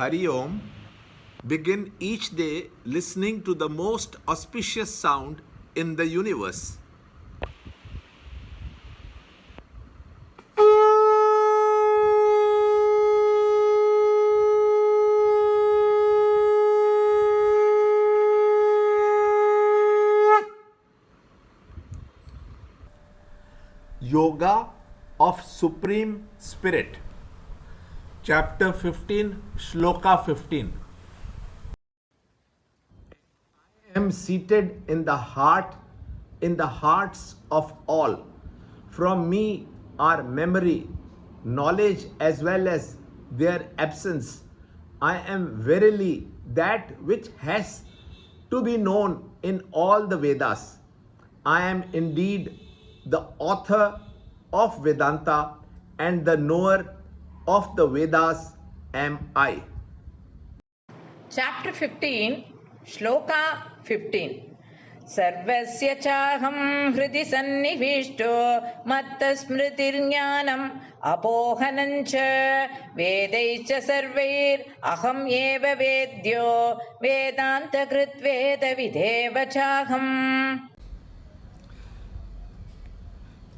Hari Om, begin each day listening to the most auspicious sound in the universe. Yoga of Supreme Spirit. Chapter 15, Shloka 15. I am seated in the hearts of all. From me are memory, knowledge as well as their absence. I am verily that which has to be known in all the Vedas. I am indeed the author of Vedanta, and the knower of the Vedas am I. Chapter 15, Shloka 15. Sarvasya chaham hridi sannivishto matta smritirjnanam apohanancha vedaicha sarvair aham eva vedyo vedanta krit veda videva chaham.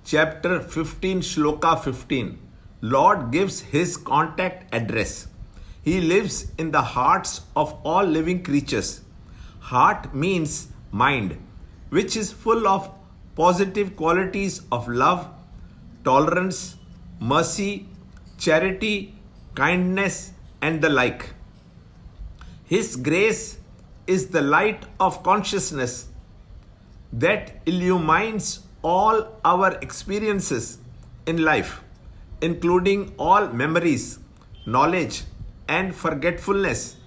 Chapter 15, Shloka 15. Lord gives his contact address. He lives in the hearts of all living creatures. Heart means mind, which is full of positive qualities of love, tolerance, mercy, charity, kindness, and the like. His grace is the light of consciousness that illumines all our experiences in life, including all memories, knowledge, and forgetfulness.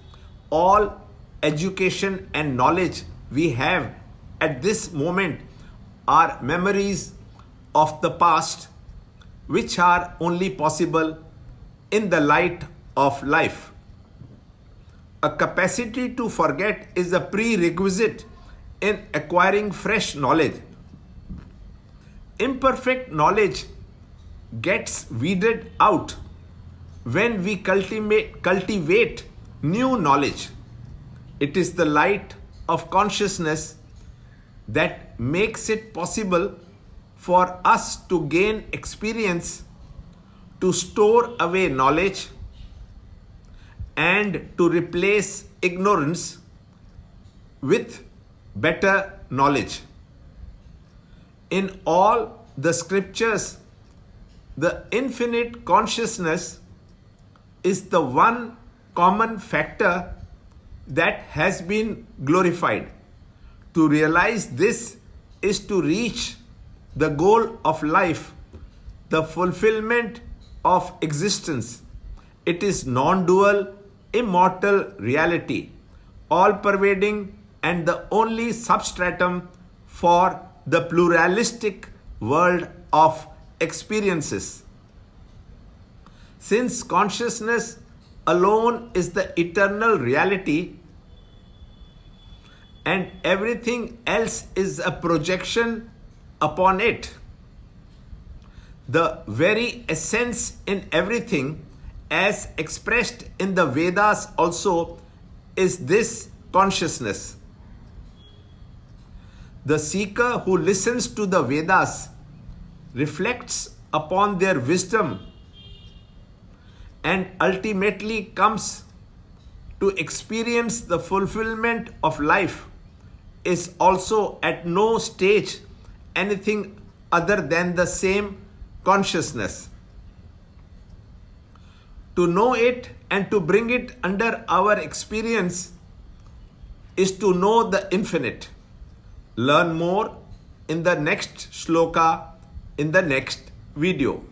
All education and knowledge we have at this moment are memories of the past, which are only possible in the light of life. A capacity to forget is a prerequisite in acquiring fresh knowledge. Imperfect knowledge gets weeded out when we cultivate new knowledge. It is the light of consciousness that makes it possible for us to gain experience, to store away knowledge, and to replace ignorance with better knowledge. In all the scriptures, the infinite consciousness is the one common factor that has been glorified. To realize this is to reach the goal of life, the fulfillment of existence. It is non-dual, immortal reality, all-pervading and the only substratum for the pluralistic world of experiences. Since consciousness alone is the eternal reality and everything else is a projection upon it, the very essence in everything, as expressed in the Vedas also, is this consciousness. The seeker who listens to the Vedas reflects upon their wisdom and ultimately comes to experience the fulfillment of life is also at no stage anything other than the same consciousness. To know it and to bring it under our experience is to know the infinite. Learn more in the next shloka in the next video.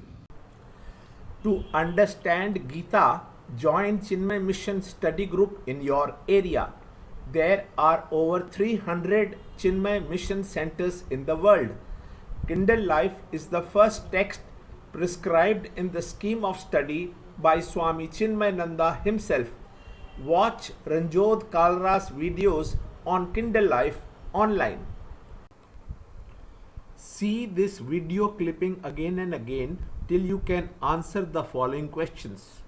To understand Gita, join Chinmaya Mission study group in your area. There are over 300 Chinmaya Mission centers in the world. Kindle Life is the first text prescribed in the scheme of study by Swami Chinmayananda himself. Watch Ranjod Kalra's videos on Kindle Life online. See this video clipping again and again till you can answer the following questions.